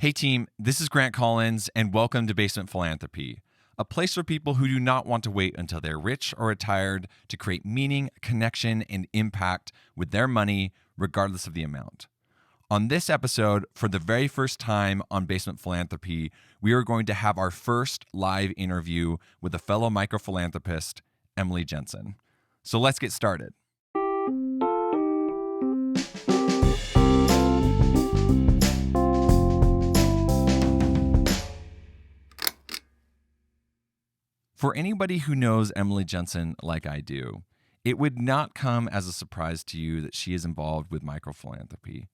Hey team, this is Grant Collins, and welcome to Basement Philanthropy, a place for people who do not want to wait until they're rich or retired to create meaning, connection, and impact with their money, regardless of the amount. On this episode, for the very first time on Basement Philanthropy, we are going to have our first live interview with a fellow micro-philanthropist, Emily Jensen. So let's get started. For anybody who knows Emily Jensen like I do, it would not come as a surprise to you that she is involved with micro-philanthropy.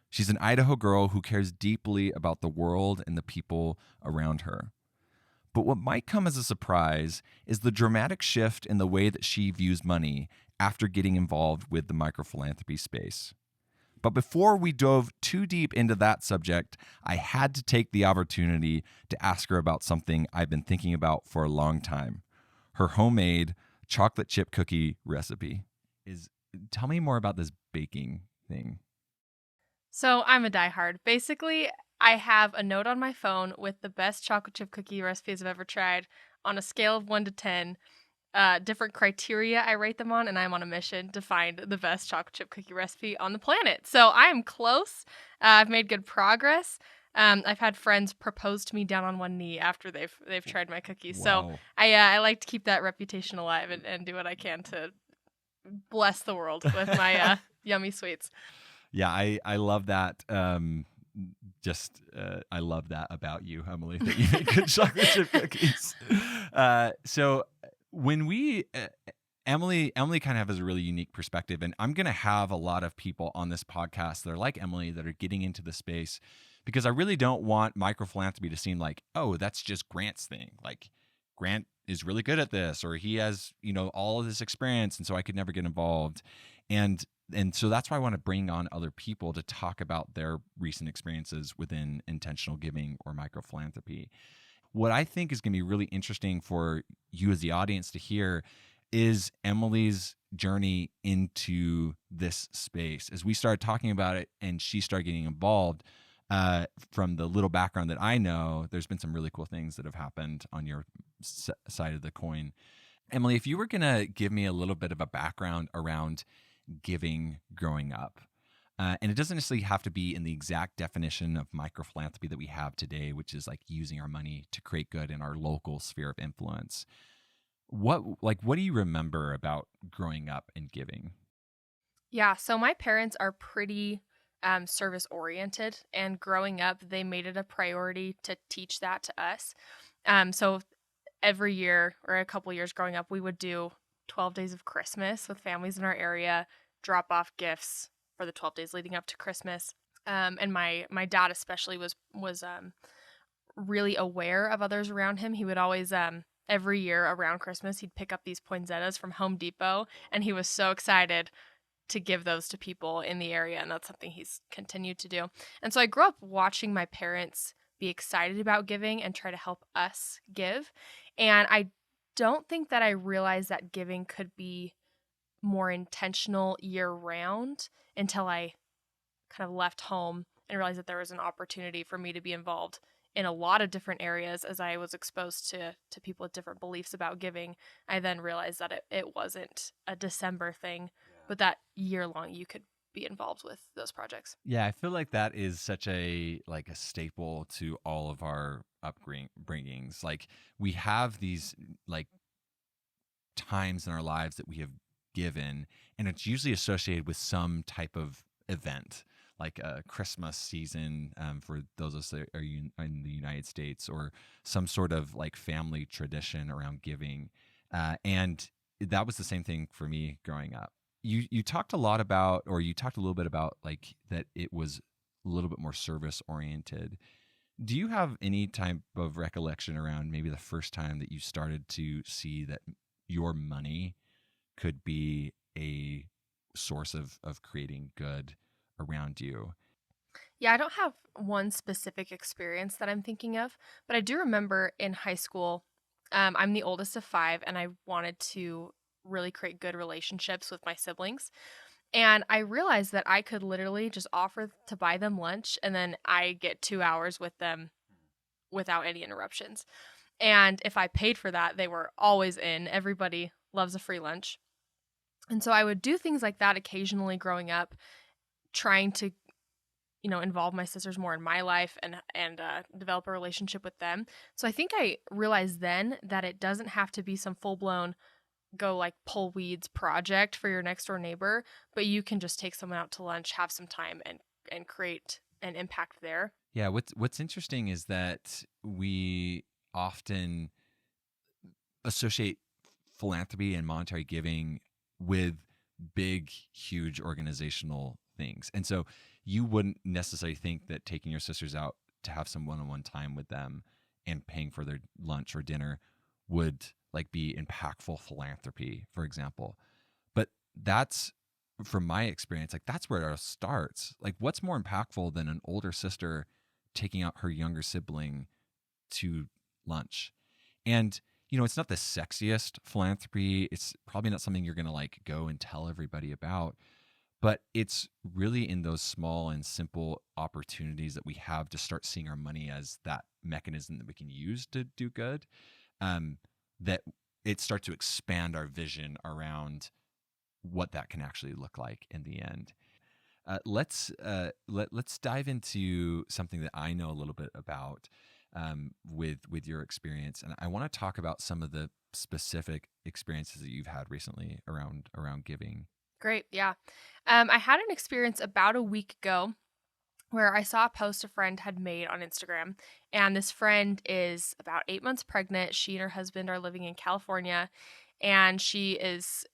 She's an Idaho girl who cares deeply about the world and the people around her. But what might come as a surprise is the dramatic shift in the way that she views money after getting involved with the micro-philanthropy space. But before we dove too deep into that subject, I had to take the opportunity to ask her about something I've been thinking about for a long time. Her homemade chocolate chip cookie recipe. Tell me more about this baking thing. So I'm a diehard. Basically, I have a note on my phone with the best chocolate chip cookie recipes I've ever tried on a scale of 1 to 10. Different criteria I rate them on, and I'm on a mission to find the best chocolate chip cookie recipe on the planet. So I am close. I've made good progress. I've had friends propose to me down on one knee after they've tried my cookies. Wow. So I like to keep that reputation alive and do what I can to bless the world with my yummy sweets. Yeah, I love that. I love that about you, Emily, that you make good chocolate chip cookies. So when Emily kind of has a really unique perspective, and I'm going to have a lot of people on this podcast that are like Emily that are getting into the space, because I really don't want micro-philanthropy to seem like, oh, that's just Grant's thing. Like Grant is really good at this, or he has, all of this experience, and so I could never get involved. And so that's why I want to bring on other people to talk about their recent experiences within intentional giving or micro-philanthropy. What I think is going to be really interesting for you as the audience to hear is Emily's journey into this space. As we started talking about it and she started getting involved, from the little background that I know, there's been some really cool things that have happened on your side of the coin. Emily, if you were going to give me a little bit of a background around giving growing up, and it doesn't necessarily have to be in the exact definition of micro-philanthropy that we have today, which is like using our money to create good in our local sphere of influence. What do you remember about growing up and giving? Yeah, so my parents are pretty service oriented, and growing up, they made it a priority to teach that to us. So every year or a couple years growing up, we would do 12 days of Christmas with families in our area, drop off gifts for the 12 days leading up to Christmas. And my dad especially was really aware of others around him. He would always every year around Christmas, he'd pick up these poinsettias from Home Depot, and he was so excited to give those to people in the area, and that's something he's continued to do. And so I grew up watching my parents be excited about giving and try to help us give. And I don't think that I realized that giving could be more intentional year-round until I kind of left home and realized that there was an opportunity for me to be involved in a lot of different areas. As I was exposed to people with different beliefs about giving, I then realized that it wasn't a December thing, but that year-long you could be involved with those projects. Yeah, I feel like that is such a staple to all of our upbringings. Like we have these times in our lives that we have given, and it's usually associated with some type of event, like a Christmas season for those of us that are in the United States, or some sort of family tradition around giving. And that was the same thing for me growing up. You talked a lot about, or you talked a little bit about that it was a little bit more service oriented. Do you have any type of recollection around maybe the first time that you started to see that your money could be a source of creating good around you? Yeah, I don't have one specific experience that I'm thinking of, but I do remember in high school, I'm the oldest of 5, and I wanted to really create good relationships with my siblings. And I realized that I could literally just offer to buy them lunch, and then I get 2 hours with them without any interruptions. And if I paid for that, they were always in. Everybody loves a free lunch. And so I would do things like that occasionally growing up, trying to, involve my sisters more in my life and develop a relationship with them. So I think I realized then that it doesn't have to be some full-blown go like pull weeds project for your next door neighbor, but you can just take someone out to lunch, have some time, and create an impact there. Yeah, what's interesting is that we often associate philanthropy and monetary giving with big, huge organizational things. And so you wouldn't necessarily think that taking your sisters out to have some one-on-one time with them and paying for their lunch or dinner would like be impactful philanthropy, for example. But that's, from my experience, like that's where it starts. Like what's more impactful than an older sister taking out her younger sibling to lunch? And it's not the sexiest philanthropy. It's probably not something you're going to like go and tell everybody about, but it's really in those small and simple opportunities that we have to start seeing our money as that mechanism that we can use to do good, that it starts to expand our vision around what that can actually look like in the end. Let's dive into something that I know a little bit about, with your experience, and I want to talk about some of the specific experiences that you've had recently around giving. Great. Yeah. I had an experience about a week ago where I saw a post a friend had made on Instagram. And this friend is about 8 months pregnant. She and her husband are living in California. And she is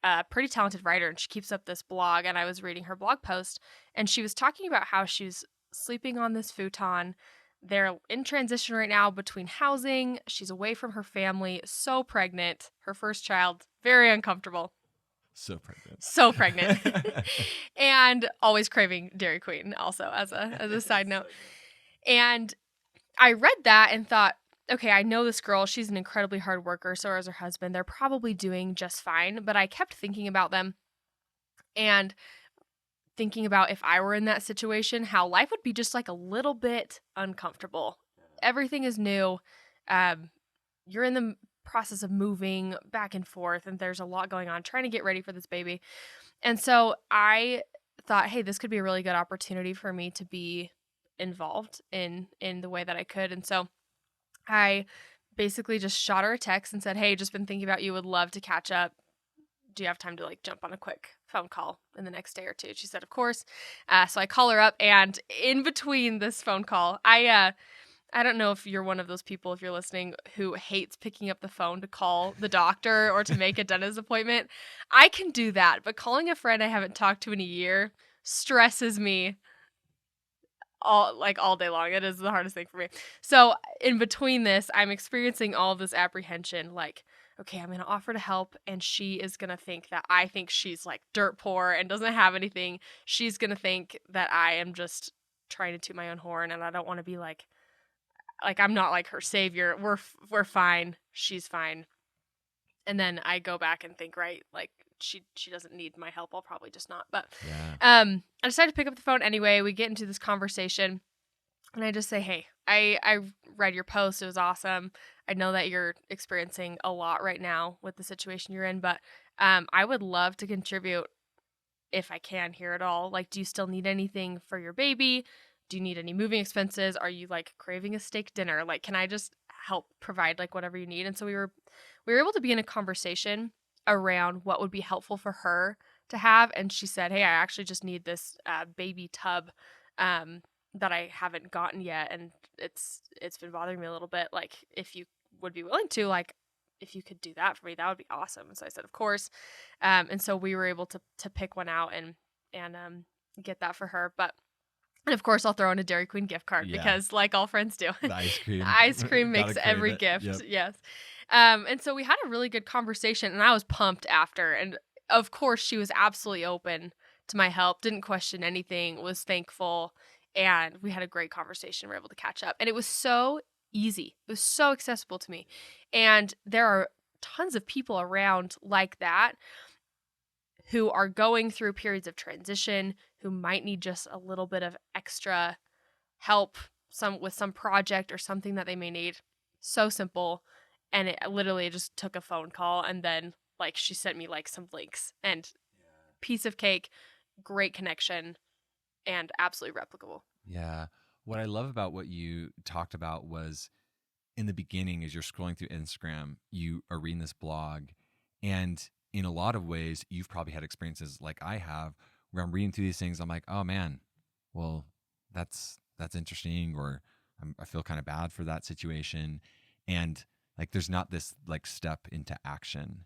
a pretty talented writer. And she keeps up this blog. And I was reading her blog post. And she was talking about how she's sleeping on this futon. They're in transition right now between housing. She's away from her family. So pregnant. Her first child. Very uncomfortable. So pregnant. So pregnant. And always craving Dairy Queen also as a side note. And I read that and thought, okay, I know this girl. She's an incredibly hard worker. So is her husband. They're probably doing just fine. But I kept thinking about them and thinking about if I were in that situation, how life would be just like a little bit uncomfortable. Everything is new. You're in the process of moving back and forth, and there's a lot going on trying to get ready for this baby. And so I thought, hey, this could be a really good opportunity for me to be involved in the way that I could. And so I basically just shot her a text and said, hey, just been thinking about you, would love to catch up. Do you have time to like jump on a quick phone call in the next day or two? She said, of course. So I call her up, and in between this phone call, I don't know if you're one of those people, if you're listening, who hates picking up the phone to call the doctor or to make a dentist appointment. I can do that, but calling a friend I haven't talked to in a year stresses me all day long. It is the hardest thing for me. So in between this, I'm experiencing all this apprehension, like, okay, I'm going to offer to help, and she is going to think that I think she's like dirt poor and doesn't have anything. She's going to think that I am just trying to toot my own horn, and I don't want to be like I'm not like her savior. We're fine. She's fine. And then I go back and think, right, like she doesn't need my help. I'll probably just not. But I decided to pick up the phone anyway. We get into this conversation, and I just say, hey, I read your post. It was awesome. I know that you're experiencing a lot right now with the situation you're in, but I would love to contribute if I can here at all. Like, do you still need anything for your baby? Do you need any moving expenses? Are you like craving a steak dinner? Like, can I just help provide like whatever you need? And so we were able to be in a conversation around what would be helpful for her to have. And she said, hey, I actually just need this baby tub that I haven't gotten yet. And it's been bothering me a little bit. Like, if you would be willing to, like, if you could do that for me, that would be awesome. And so I said, of course. And so we were able to pick one out and get that for her. And of course, I'll throw in a Dairy Queen gift card because, like all friends do, the ice cream. Ice cream makes every gift. Yep. Yes. And so we had a really good conversation, and I was pumped after. And of course, she was absolutely open to my help, didn't question anything, was thankful, and we had a great conversation. We were able to catch up, and it was so easy. It was so accessible to me. And there are tons of people around like that who are going through periods of transition, who might need just a little bit of extra help with some project or something that they may need. So simple. And it literally just took a phone call, and then like she sent me like some links, and piece of cake, great connection, and absolutely replicable. Yeah. What I love about what you talked about was in the beginning, as you're scrolling through Instagram, you are reading this blog, and in a lot of ways, you've probably had experiences like I have, where I'm reading through these things. I'm like, oh man, well, that's interesting, or I feel kind of bad for that situation, and like there's not this like step into action.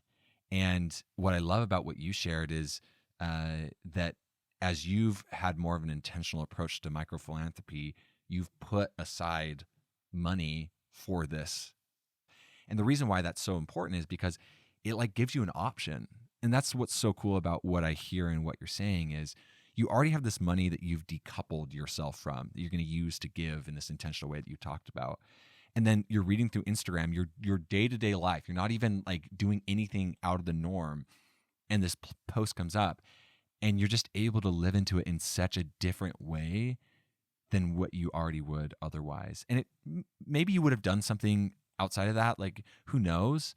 And what I love about what you shared is that as you've had more of an intentional approach to micro-philanthropy, you've put aside money for this. And the reason why that's so important is because it like gives you an option. And that's what's so cool about what I hear and what you're saying is you already have this money that you've decoupled yourself from, that you're going to use to give in this intentional way that you talked about. And then you're reading through Instagram, your day-to-day life. You're not even like doing anything out of the norm. And this post comes up, and you're just able to live into it in such a different way than what you already would otherwise. And maybe you would have done something outside of that, like who knows?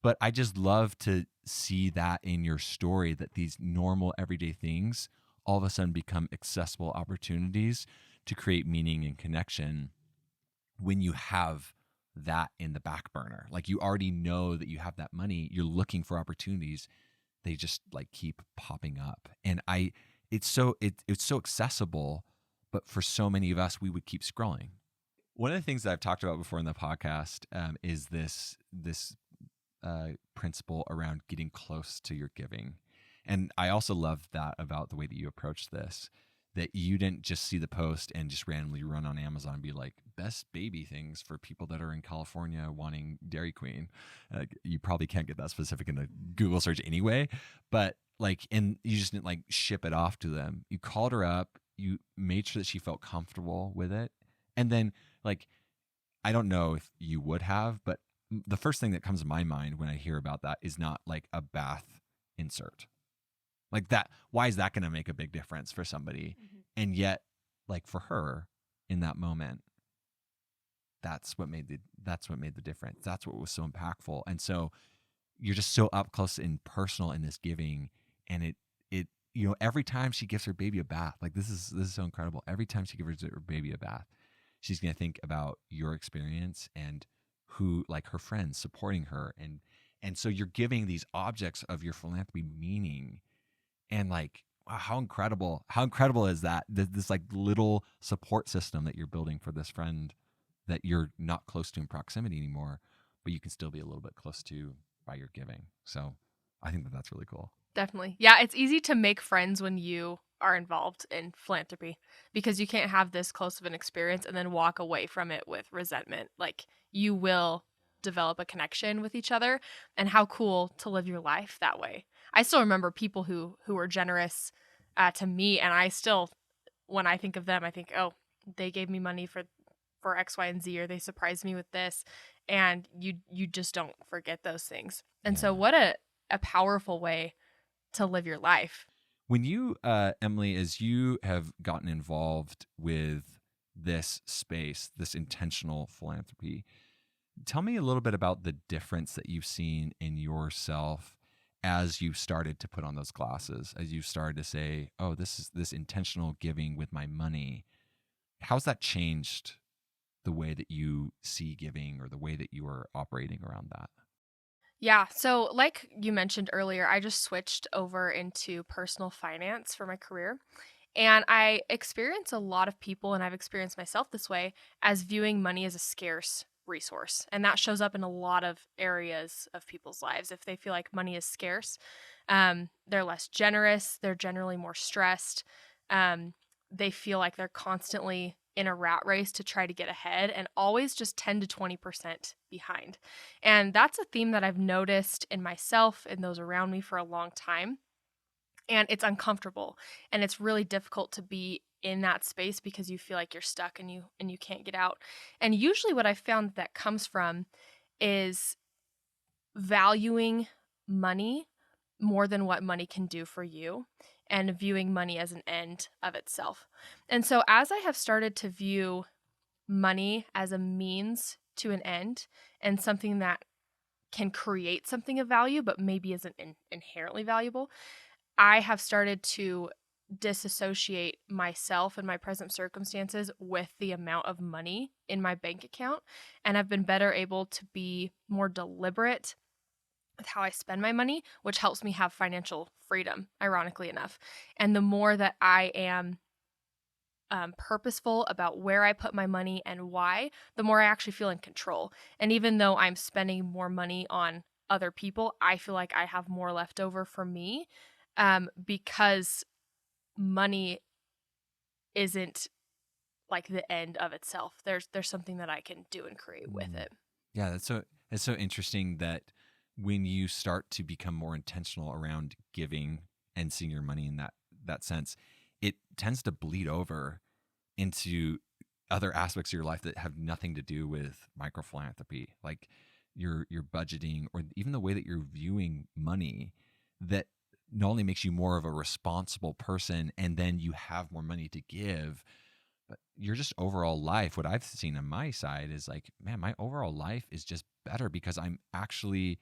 But I just love to see that in your story, that these normal everyday things all of a sudden become accessible opportunities to create meaning and connection when you have that in the back burner. Like you already know that you have that money, you're looking for opportunities. They just like keep popping up. And it's so accessible, but for so many of us, we would keep scrolling. One of the things that I've talked about before in the podcast is this principle around getting close to your giving. And I also love that about the way that you approach this, that you didn't just see the post and just randomly run on Amazon and be like, best baby things for people that are in California wanting Dairy Queen. You probably can't get that specific in a Google search anyway, but like, and you just didn't like ship it off to them. You called her up, you made sure that she felt comfortable with it. And then like, I don't know if you would have, but the first thing that comes to my mind when I hear about that is not like a bath insert. Like that, why is that going to make a big difference for somebody? Mm-hmm. And yet, like for her in that moment, that's what made the difference. That's what was so impactful. And so you're just so up close and personal in this giving. And it every time she gives her baby a bath, like this is so incredible. Every time she gives her baby a bath, she's going to think about your experience and who, like her friends supporting her. And so you're giving these objects of your philanthropy meaning. And like, wow, how incredible is that? This like little support system that you're building for this friend that you're not close to in proximity anymore, but you can still be a little bit close to by your giving. So I think that that's really cool. Definitely. Yeah, it's easy to make friends when you are involved in philanthropy because you can't have this close of an experience and then walk away from it with resentment. Like you will develop a connection with each other, and how cool to live your life that way. I still remember people who were generous to me, and I still, when I think of them, I think, oh, they gave me money for X, Y, and Z, or they surprised me with this, and you just don't forget those things. And so what a powerful way to live your life. When you, Emily, as you have gotten involved with this space, this intentional philanthropy, tell me a little bit about the difference that you've seen in yourself as you started to put on those glasses, as you started to say, oh, this intentional giving with my money. How's that changed the way that you see giving or the way that you are operating around that? Yeah. So like you mentioned earlier, I just switched over into personal finance for my career. And I experience a lot of people, and I've experienced myself this way, as viewing money as a scarce resource. And that shows up in a lot of areas of people's lives. If they feel like money is scarce, they're less generous. They're generally more stressed. They feel like they're constantly in a rat race to try to get ahead and always just 10 to 20% behind. And that's a theme that I've noticed in myself and those around me for a long time. And it's uncomfortable, and it's really difficult to be in that space because you feel like you're stuck and you can't get out. And usually what I found that comes from is valuing money more than what money can do for you, and viewing money as an end of itself. And so as I have started to view money as a means to an end and something that can create something of value, but maybe isn't inherently valuable, I have started to disassociate myself and my present circumstances with the amount of money in my bank account. And I've been better able to be more deliberate with how I spend my money, which helps me have financial freedom, ironically enough. And the more that I am purposeful about where I put my money and why, the more I actually feel in control. And even though I'm spending more money on other people, I feel like I have more left over for me, because money isn't like the end of itself. There's something that I can do and create with it. Yeah, that's so interesting that when you start to become more intentional around giving and seeing your money in that sense, it tends to bleed over into other aspects of your life that have nothing to do with micro-philanthropy, like your budgeting or even the way that you're viewing money, that not only makes you more of a responsible person and then you have more money to give, but your just overall life, what I've seen on my side is like, man, my overall life is just better because I'm actually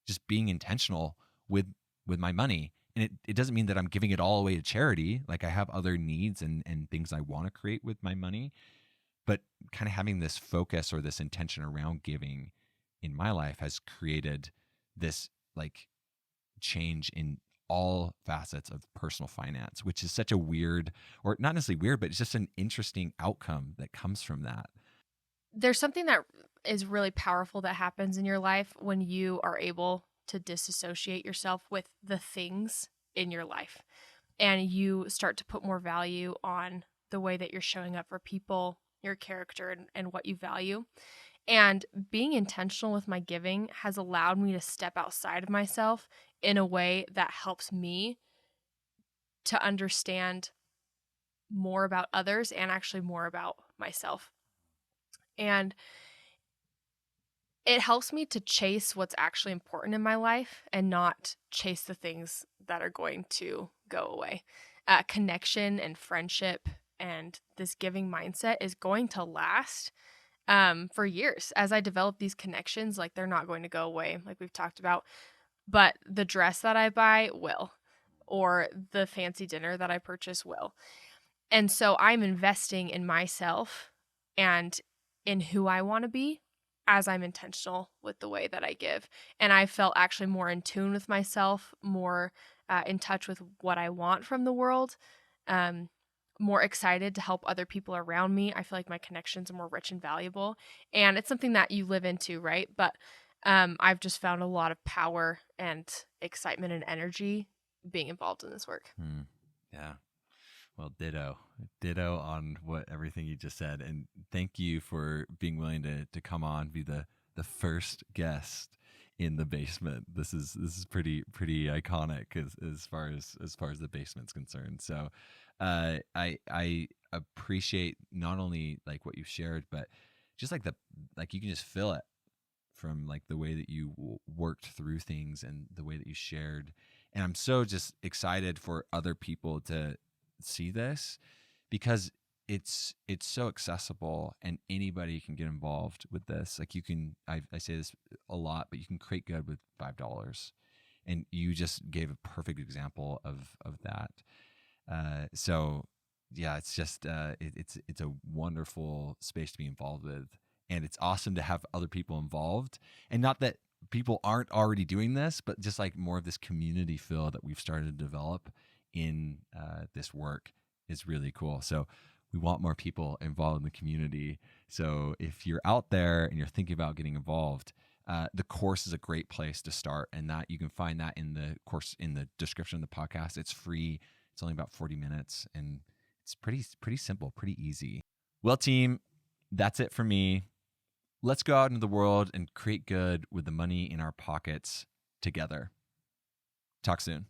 just being intentional with my money. And it doesn't mean that I'm giving it all away to charity. Like I have other needs and things I want to create with my money, but kind of having this focus or this intention around giving in my life has created this like change in all facets of personal finance, which is such a weird, or not necessarily weird, but it's just an interesting outcome that comes from that. There's something that is really powerful that happens in your life when you are able to disassociate yourself with the things in your life, and you start to put more value on the way that you're showing up for people, your character, and what you value. And being intentional with my giving has allowed me to step outside of myself in a way that helps me to understand more about others and actually more about myself. And it helps me to chase what's actually important in my life and not chase the things that are going to go away. Connection and friendship and this giving mindset is going to last for years. As I develop these connections, like they're not going to go away, like we've talked about, but the dress that I buy will, or the fancy dinner that I purchase will. And so I'm investing in myself and in who I want to be as I'm intentional with the way that I give. And I felt actually more in tune with myself, more in touch with what I want from the world, more excited to help other people around me. I feel like my connections are more rich and valuable. And it's something that you live into, right? But I've just found a lot of power and excitement and energy being involved in this work. Yeah. Well, ditto on everything you just said. And thank you for being willing to come on, be the first guest in the basement. This is pretty iconic as far as the basement's concerned. So I appreciate not only like what you shared, but just like you can just feel it from like the way that you worked through things and the way that you shared. And I'm so just excited for other people to see this, because it's so accessible and anybody can get involved with this. Like you can, I say this a lot, but you can create good with $5, and you just gave a perfect example of that. So yeah, it's just it's a wonderful space to be involved with, and it's awesome to have other people involved, and not that people aren't already doing this, but just like more of this community feel that we've started to develop in this work is really cool. So we want more people involved in the community. So if you're out there and you're thinking about getting involved, the course is a great place to start, and that you can find that in the course in the description of the podcast. It's free. It's only about 40 minutes, and it's pretty simple, pretty easy. Well, team, that's it for me. Let's go out into the world and create good with the money in our pockets together. Talk soon.